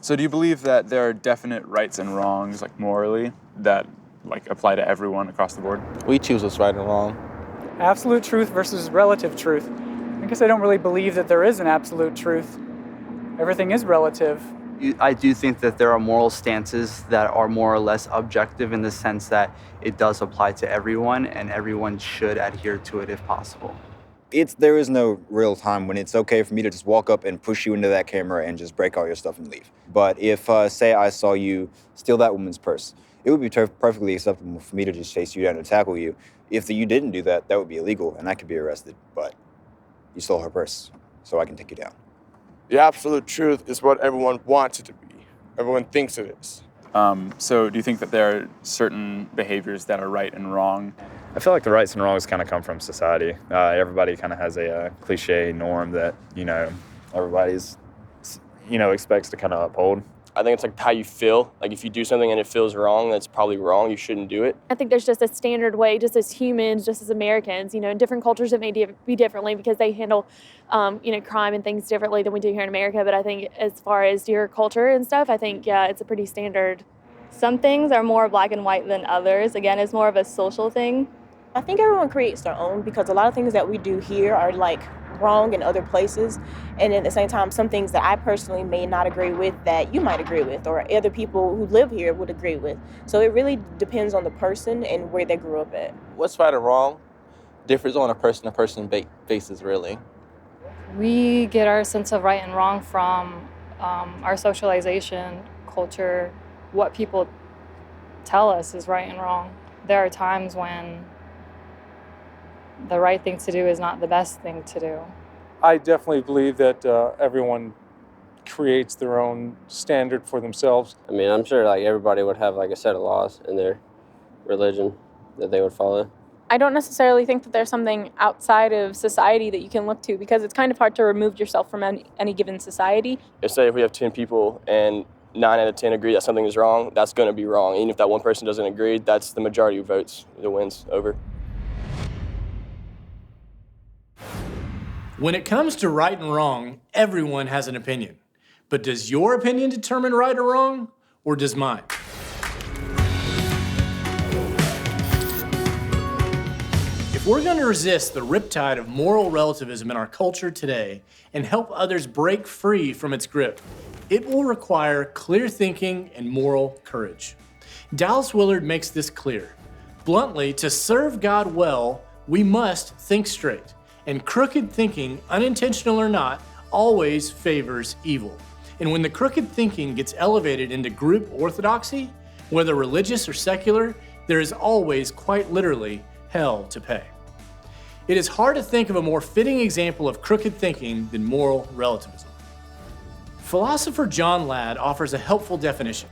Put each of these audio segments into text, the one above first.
So do you believe that there are definite rights and wrongs, like morally, that like apply to everyone across the board? We choose what's right and wrong. Absolute truth versus relative truth. I guess I don't really believe that there is an absolute truth. Everything is relative. I do think that there are moral stances that are more or less objective in the sense that it does apply to everyone and everyone should adhere to it if possible. There is no real time when it's okay for me to just walk up and push you into that camera and just break all your stuff and leave. But if, say, I saw you steal that woman's purse, it would be perfectly acceptable for me to just chase you down and tackle you. If you didn't do that, that would be illegal and I could be arrested. But you stole her purse, so I can take you down. The absolute truth is what everyone wants it to be. Everyone thinks it is. So do you think that there are certain behaviors that are right and wrong? I feel like the rights and wrongs kind of come from society. Everybody kind of has a cliche norm that, everybody's, expects to kind of uphold. I think it's like how you feel. Like if you do something and it feels wrong, that's probably wrong. You shouldn't do it. I think there's just a standard way, just as humans, just as Americans, in different cultures it may be differently because they handle, crime and things differently than we do here in America. But I think as far as your culture and stuff, I think, yeah, it's a pretty standard. Some things are more black and white than others. Again, it's more of a social thing. I think everyone creates their own because a lot of things that we do here are like wrong in other places. And at the same time, some things that I personally may not agree with that you might agree with or other people who live here would agree with. So it really depends on the person and where they grew up at. What's right or wrong differs on a person-to-person basis, really. We get our sense of right and wrong from our socialization, culture, what people tell us is right and wrong. There are times when the right thing to do is not the best thing to do. I definitely believe that everyone creates their own standard for themselves. I mean, I'm sure like everybody would have like a set of laws in their religion that they would follow. I don't necessarily think that there's something outside of society that you can look to because it's kind of hard to remove yourself from any given society. If we have 10 people and 9 out of 10 agree that something is wrong, that's going to be wrong. Even if that one person doesn't agree, that's the majority who votes that wins over. When it comes to right and wrong, everyone has an opinion. But does your opinion determine right or wrong, or does mine? If we're going to resist the riptide of moral relativism in our culture today and help others break free from its grip, it will require clear thinking and moral courage. Dallas Willard makes this clear. Bluntly, to serve God well, we must think straight. And crooked thinking, unintentional or not, always favors evil. And when the crooked thinking gets elevated into group orthodoxy, whether religious or secular, there is always, quite literally, hell to pay. It is hard to think of a more fitting example of crooked thinking than moral relativism. Philosopher John Ladd offers a helpful definition.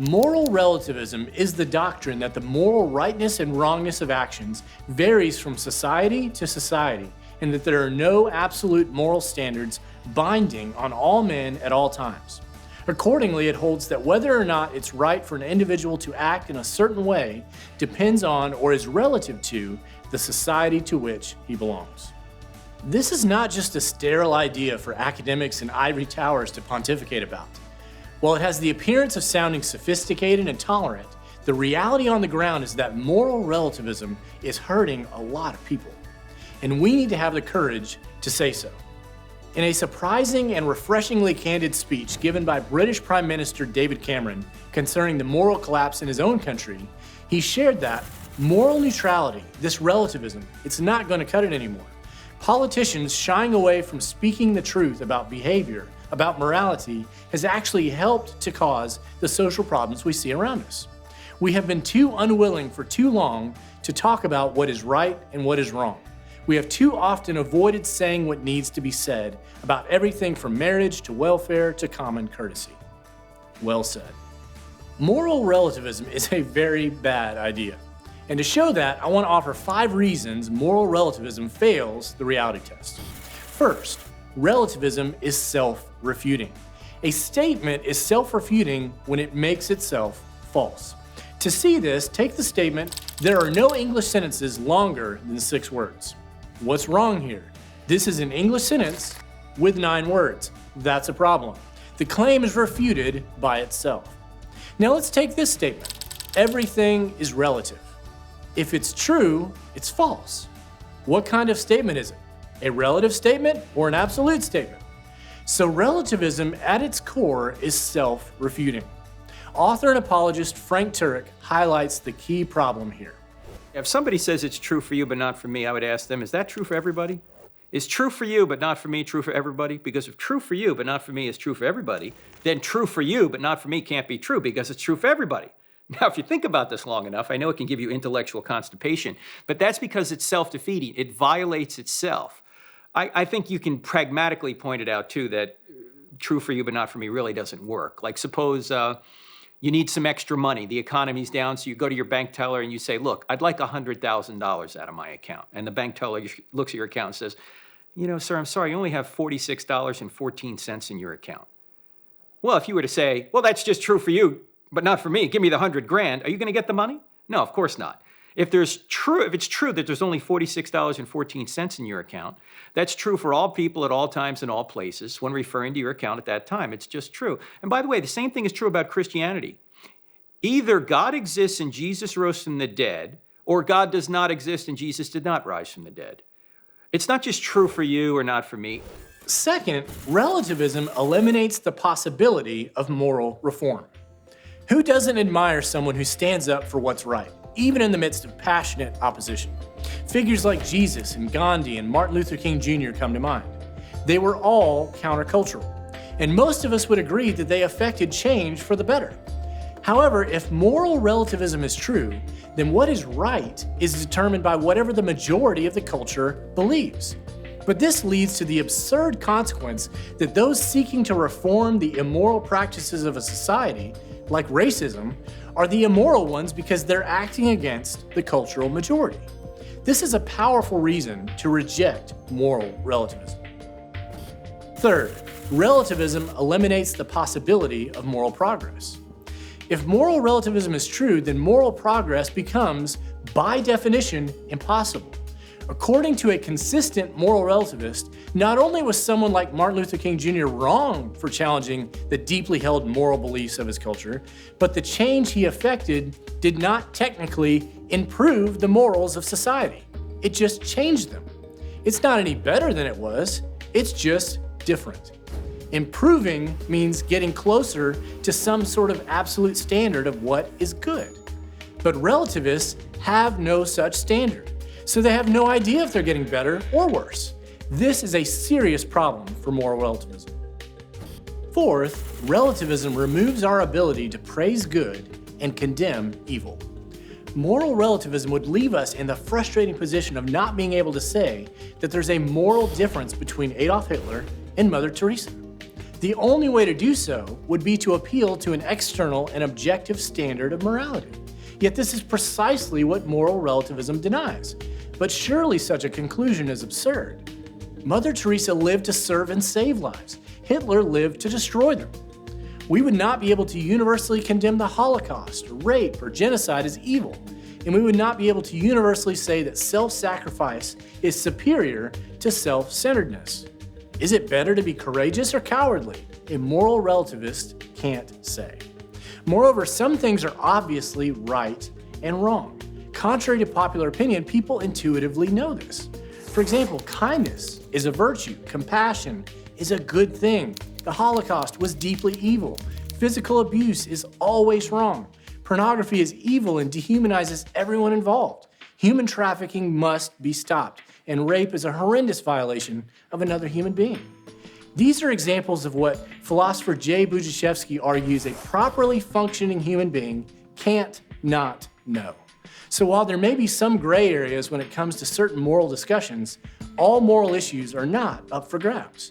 Moral relativism is the doctrine that the moral rightness and wrongness of actions varies from society to society, and that there are no absolute moral standards binding on all men at all times. Accordingly, it holds that whether or not it's right for an individual to act in a certain way depends on or is relative to the society to which he belongs. This is not just a sterile idea for academics in ivory towers to pontificate about. While it has the appearance of sounding sophisticated and tolerant, the reality on the ground is that moral relativism is hurting a lot of people. And we need to have the courage to say so. In a surprising and refreshingly candid speech given by British Prime Minister David Cameron concerning the moral collapse in his own country, he shared that moral neutrality, this relativism, it's not going to cut it anymore. Politicians shying away from speaking the truth about behavior, about morality, has actually helped to cause the social problems we see around us. We have been too unwilling for too long to talk about what is right and what is wrong. We have too often avoided saying what needs to be said about everything from marriage to welfare to common courtesy. Well said. Moral relativism is a very bad idea. And to show that, I want to offer 5 reasons moral relativism fails the reality test. First, relativism is self-refuting. A statement is self-refuting when it makes itself false. To see this, take the statement, "There are no English sentences longer than 6 words." What's wrong here? This is an English sentence with 9 words. That's a problem. the claim is refuted by itself. Now let's take this statement. Everything is relative. If it's true, it's false. What kind of statement is it? A relative statement or an absolute statement? So relativism at its core is self-refuting. Author and apologist Frank Turek highlights the key problem here. If somebody says it's true for you but not for me, I would ask them, is that true for everybody? Is true for you but not for me true for everybody? Because if true for you but not for me is true for everybody, then true for you but not for me can't be true because it's true for everybody. Now, if you think about this long enough, I know it can give you intellectual constipation, but that's because it's self-defeating. It violates itself. I think you can pragmatically point it out, too, that true for you but not for me really doesn't work. Like, suppose you need some extra money. The economy's down, so you go to your bank teller and you say, look, I'd like $100,000 out of my account. And the bank teller looks at your account and says, you know, sir, I'm sorry, you only have $46.14 in your account. Well, if you were to say, well, that's just true for you, but not for me, give me the $100,000, are you gonna get the money? No, of course not. If it's true that there's only $46.14 in your account, that's true for all people at all times and all places when referring to your account at that time. It's just true. And by the way, the same thing is true about Christianity. Either God exists and Jesus rose from the dead, or God does not exist and Jesus did not rise from the dead. It's not just true for you or not for me. Second, relativism eliminates the possibility of moral reform. Who doesn't admire someone who stands up for what's right, even in the midst of passionate opposition? Figures like Jesus and Gandhi and Martin Luther King Jr. come to mind. They were all countercultural, and most of us would agree that they affected change for the better. However, if moral relativism is true, then what is right is determined by whatever the majority of the culture believes. But this leads to the absurd consequence that those seeking to reform the immoral practices of a society, like racism, are the immoral ones because they're acting against the cultural majority. This is a powerful reason to reject moral relativism. Third, relativism eliminates the possibility of moral progress. If moral relativism is true, then moral progress becomes, by definition, impossible. According to a consistent moral relativist, not only was someone like Martin Luther King Jr. wrong for challenging the deeply held moral beliefs of his culture, but the change he effected did not technically improve the morals of society. It just changed them. It's not any better than it was, it's just different. Improving means getting closer to some sort of absolute standard of what is good. But relativists have no such standard, so they have no idea if they're getting better or worse. This is a serious problem for moral relativism. Fourth, relativism removes our ability to praise good and condemn evil. Moral relativism would leave us in the frustrating position of not being able to say that there's a moral difference between Adolf Hitler and Mother Teresa. The only way to do so would be to appeal to an external and objective standard of morality. Yet this is precisely what moral relativism denies. But surely such a conclusion is absurd. Mother Teresa lived to serve and save lives. Hitler lived to destroy them. We would not be able to universally condemn the Holocaust, or rape, or genocide as evil. And we would not be able to universally say that self-sacrifice is superior to self-centeredness. Is it better to be courageous or cowardly? A moral relativist can't say. Moreover, some things are obviously right and wrong. Contrary to popular opinion, people intuitively know this. For example, kindness is a virtue. Compassion is a good thing. The Holocaust was deeply evil. Physical abuse is always wrong. Pornography is evil and dehumanizes everyone involved. Human trafficking must be stopped, and rape is a horrendous violation of another human being. These are examples of what philosopher J. Budziszewski argues a properly functioning human being can't not know. So while there may be some gray areas when it comes to certain moral discussions, all moral issues are not up for grabs.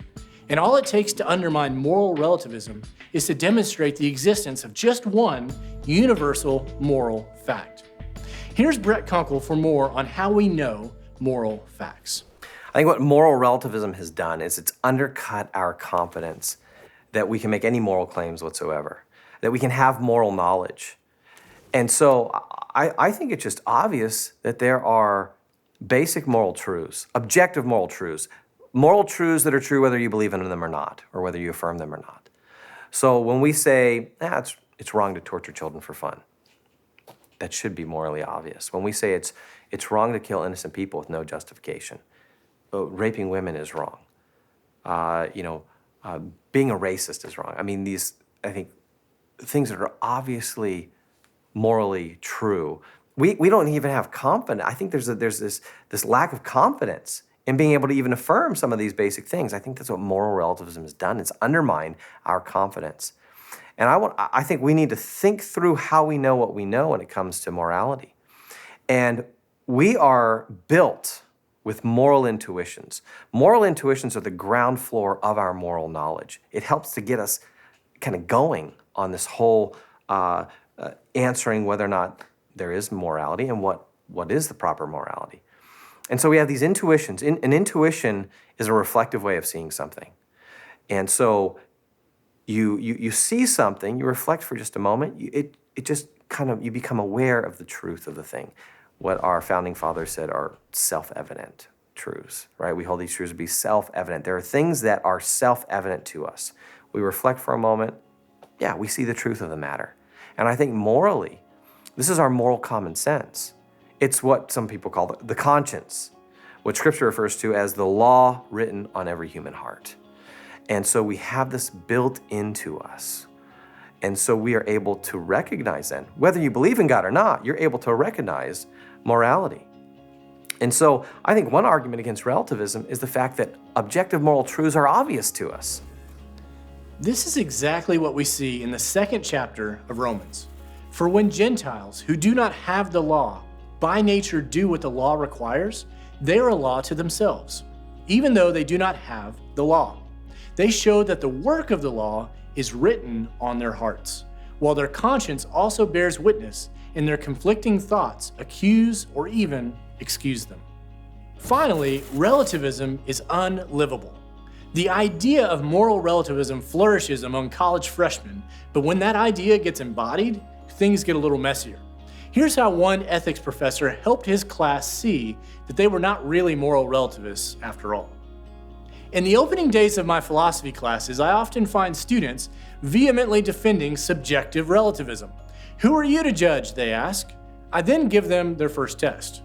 And all it takes to undermine moral relativism is to demonstrate the existence of just one universal moral fact. Here's Brett Kunkel for more on how we know moral facts. I think what moral relativism has done is it's undercut our confidence that we can make any moral claims whatsoever, that we can have moral knowledge. And so I think it's just obvious that there are basic moral truths, objective moral truths that are true whether you believe in them or not, or whether you affirm them or not. So when we say, it's wrong to torture children for fun, that should be morally obvious. When we say it's wrong to kill innocent people with no justification, raping women is wrong. Being a racist is wrong. I mean, I think, things that are obviously morally true. We don't even have confidence. I think there's this lack of confidence in being able to even affirm some of these basic things. I think that's what moral relativism has done. It's undermined our confidence. And I think we need to think through how we know what we know when it comes to morality. And we are built with moral intuitions. Moral intuitions are the ground floor of our moral knowledge. It helps to get us kind of going on this whole answering whether or not there is morality and what is the proper morality. And so we have these intuitions. An intuition is a reflective way of seeing something. And so you see something, you reflect for just a moment, it just kind of, you become aware of the truth of the thing. What our founding fathers said are self-evident truths, right? We hold these truths to be self-evident. There are things that are self-evident to us. We reflect for a moment, we see the truth of the matter. And I think morally, this is our moral common sense. It's what some people call the conscience, what Scripture refers to as the law written on every human heart. And so we have this built into us. And so we are able to recognize then, whether you believe in God or not, you're able to recognize morality. And so I think one argument against relativism is the fact that objective moral truths are obvious to us. This is exactly what we see in the 2nd chapter of Romans. For when Gentiles who do not have the law by nature do what the law requires, they are a law to themselves, even though they do not have the law. They show that the work of the law is written on their hearts, while their conscience also bears witness, and their conflicting thoughts accuse or even excuse them. Finally, relativism is unlivable. The idea of moral relativism flourishes among college freshmen, but when that idea gets embodied, things get a little messier. Here's how one ethics professor helped his class see that they were not really moral relativists after all. In the opening days of my philosophy classes, I often find students vehemently defending subjective relativism. Who are you to judge, they ask. I then give them their first test.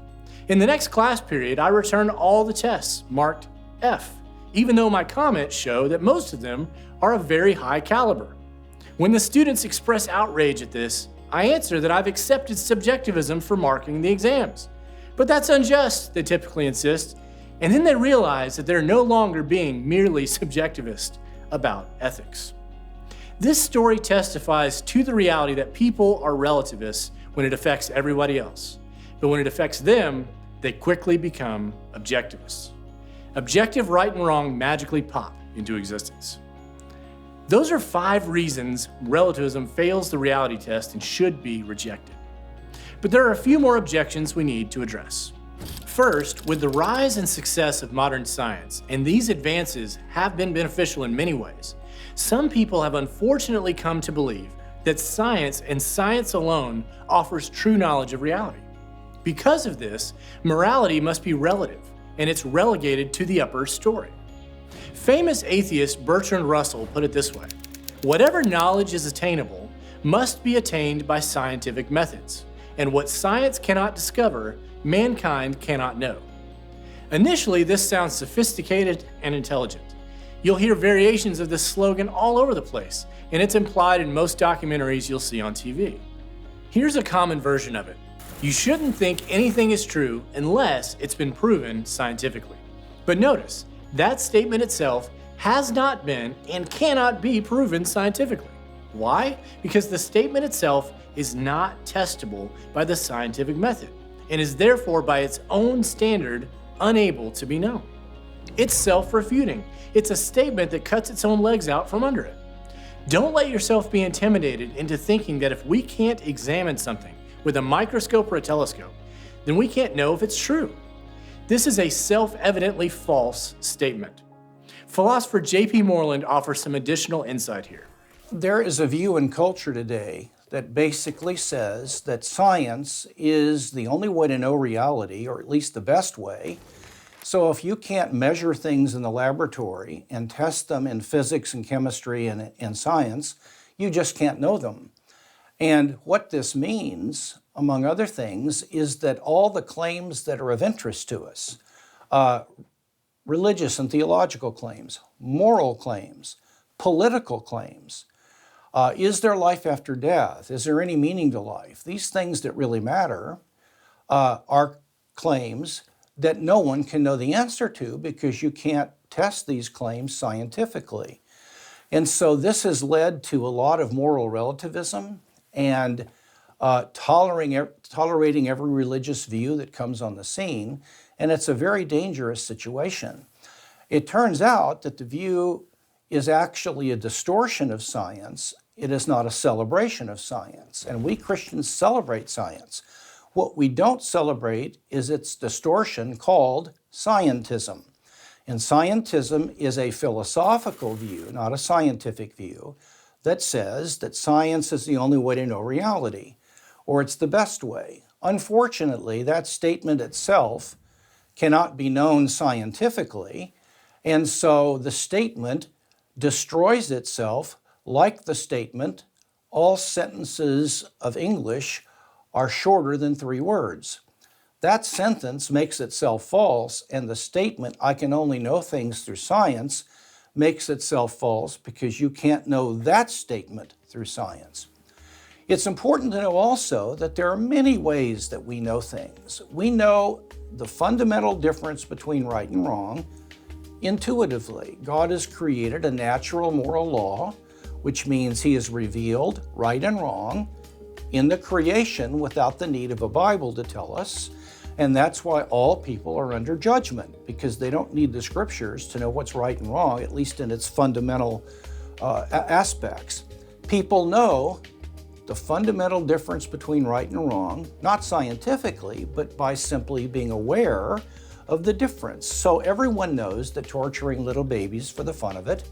In the next class period, I return all the tests marked F, even though my comments show that most of them are of very high caliber. When the students express outrage at this, I answer that I've accepted subjectivism for marking the exams. But that's unjust, they typically insist, and then they realize that they're no longer being merely subjectivist about ethics. This story testifies to the reality that people are relativists when it affects everybody else, but when it affects them, they quickly become objectivists. Objective right and wrong magically pop into existence. Those are 5 reasons relativism fails the reality test and should be rejected. But there are a few more objections we need to address. First, with the rise and success of modern science, and these advances have been beneficial in many ways, some people have unfortunately come to believe that science and science alone offers true knowledge of reality. Because of this, morality must be relative, and it's relegated to the upper story. Famous atheist Bertrand Russell put it this way: whatever knowledge is attainable must be attained by scientific methods, and what science cannot discover, mankind cannot know. Initially, this sounds sophisticated and intelligent. You'll hear variations of this slogan all over the place, and it's implied in most documentaries you'll see on TV. Here's a common version of it: you shouldn't think anything is true unless it's been proven scientifically. But notice, that statement itself has not been and cannot be proven scientifically. Why? Because the statement itself is not testable by the scientific method, and is therefore by its own standard unable to be known. It's self-refuting. It's a statement that cuts its own legs out from under it. Don't let yourself be intimidated into thinking that if we can't examine something with a microscope or a telescope, then we can't know if it's true. This is a self-evidently false statement. Philosopher J.P. Moreland offers some additional insight here. There is a view in culture today that basically says that science is the only way to know reality, or at least the best way, So if you can't measure things in the laboratory and test them in physics and chemistry and science, you just can't know them. And what this means, among other things, is that all the claims that are of interest to us, religious and theological claims, moral claims, political claims, is there life after death? Is there any meaning to life? These things that really matter are claims that no one can know the answer to because you can't test these claims scientifically. And so this has led to a lot of moral relativism and tolerating every religious view that comes on the scene, and it's a very dangerous situation. It turns out that the view is actually a distortion of science. It is not a celebration of science, and we Christians celebrate science. What we don't celebrate is its distortion called scientism. And scientism is a philosophical view, not a scientific view, that says that science is the only way to know reality, or it's the best way. Unfortunately, that statement itself cannot be known scientifically, and so the statement destroys itself like the statement, all sentences of English are shorter than 3 words. That sentence makes itself false, and the statement, I can only know things through science, makes itself false because you can't know that statement through science. It's important to know also that there are many ways that we know things. We know the fundamental difference between right and wrong intuitively. God has created a natural moral law, which means He has revealed right and wrong in the creation without the need of a Bible to tell us. And that's why all people are under judgment, because they don't need the scriptures to know what's right and wrong, at least in its fundamental aspects. People know the fundamental difference between right and wrong, not scientifically, but by simply being aware of the difference. So everyone knows that torturing little babies for the fun of it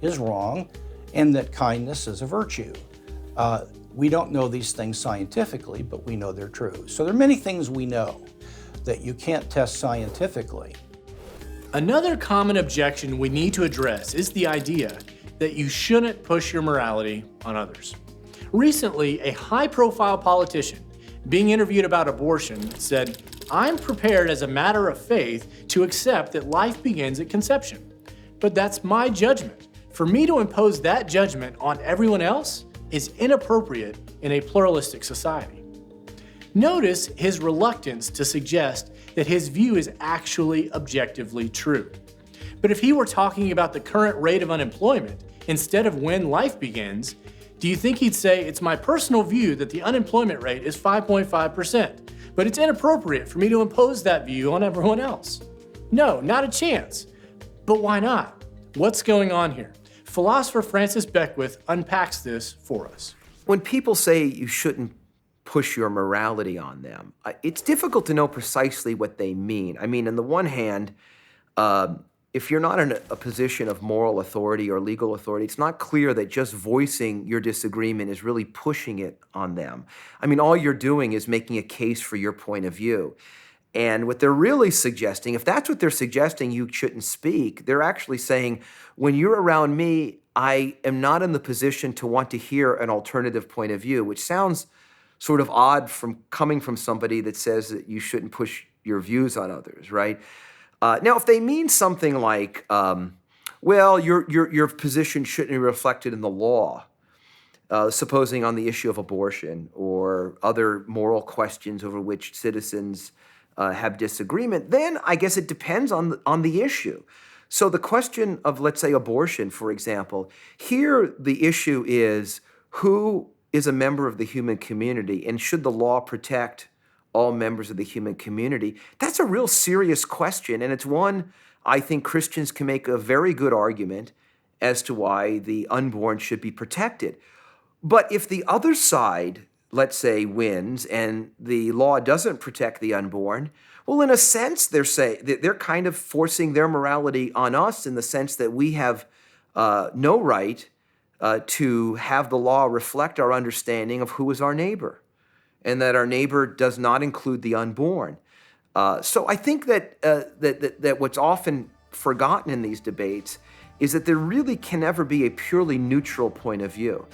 is wrong, and that kindness is a virtue. We don't know these things scientifically, but we know they're true. So there are many things we know that you can't test scientifically. Another common objection we need to address is the idea that you shouldn't push your morality on others. Recently, a high-profile politician being interviewed about abortion said, "I'm prepared as a matter of faith to accept that life begins at conception. But that's my judgment. For me to impose that judgment on everyone else is inappropriate in a pluralistic society." Notice his reluctance to suggest that his view is actually objectively true. But if he were talking about the current rate of unemployment instead of when life begins, do you think he'd say, "It's my personal view that the unemployment rate is 5.5%, but it's inappropriate for me to impose that view on everyone else"? No, not a chance. But why not? What's going on here? Philosopher Francis Beckwith unpacks this for us. When people say you shouldn't push your morality on them, it's difficult to know precisely what they mean. I mean, on the one hand, if you're not in a position of moral authority or legal authority, it's not clear that just voicing your disagreement is really pushing it on them. I mean, all you're doing is making a case for your point of view. And what they're really suggesting, if that's what they're suggesting, you shouldn't speak, they're actually saying, when you're around me, I am not in the position to want to hear an alternative point of view, which sounds sort of odd from coming from somebody that says that you shouldn't push your views on others, right? Now, if they mean something like, well, your position shouldn't be reflected in the law, supposing on the issue of abortion or other moral questions over which citizens have disagreement, then I guess it depends on the issue. So the question of, let's say, abortion, for example, here the issue is who is a member of the human community, and should the law protect all members of the human community? That's a real serious question, and it's one I think Christians can make a very good argument as to why the unborn should be protected. But if the other side, let's say, wins and the law doesn't protect the unborn, well, in a sense, they're kind of forcing their morality on us in the sense that we have no right to have the law reflect our understanding of who is our neighbor, and that our neighbor does not include the unborn. So I think that what's often forgotten in these debates is that there really can never be a purely neutral point of view.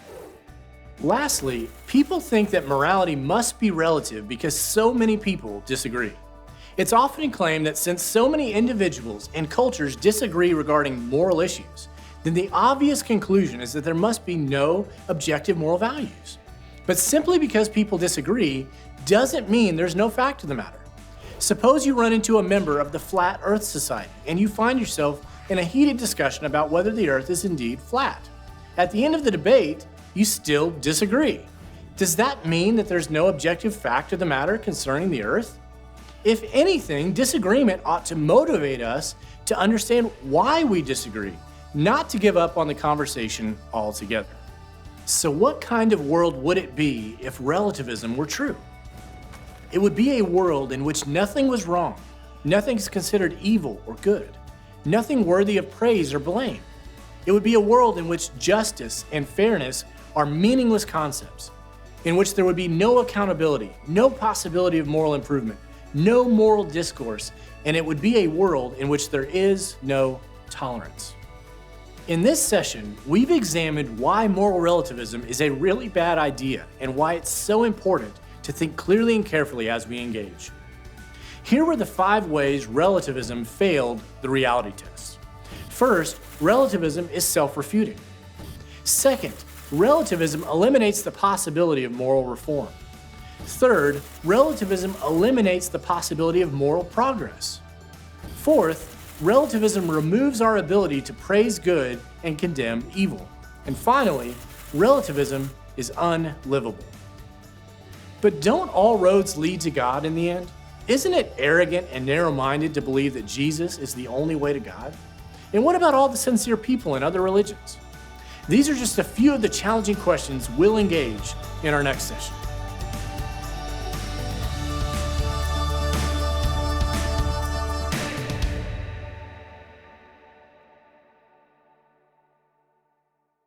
Lastly, people think that morality must be relative because so many people disagree. It's often claimed that since so many individuals and cultures disagree regarding moral issues, then the obvious conclusion is that there must be no objective moral values. But simply because people disagree doesn't mean there's no fact to the matter. Suppose you run into a member of the Flat Earth Society and you find yourself in a heated discussion about whether the Earth is indeed flat. At the end of the debate, you still disagree. Does that mean that there's no objective fact of the matter concerning the Earth? If anything, disagreement ought to motivate us to understand why we disagree, not to give up on the conversation altogether. So what kind of world would it be if relativism were true? It would be a world in which nothing was wrong, nothing is considered evil or good, nothing worthy of praise or blame. It would be a world in which justice and fairness are meaningless concepts, in which there would be no accountability, no possibility of moral improvement, no moral discourse, and it would be a world in which there is no tolerance. In this session, we've examined why moral relativism is a really bad idea and why it's so important to think clearly and carefully as we engage. Here were the 5 ways relativism failed the reality test. First, relativism is self-refuting. Second, relativism eliminates the possibility of moral reform. Third, relativism eliminates the possibility of moral progress. Fourth, relativism removes our ability to praise good and condemn evil. And finally, relativism is unlivable. But don't all roads lead to God in the end? Isn't it arrogant and narrow-minded to believe that Jesus is the only way to God? And what about all the sincere people in other religions? These are just a few of the challenging questions we'll engage in our next session.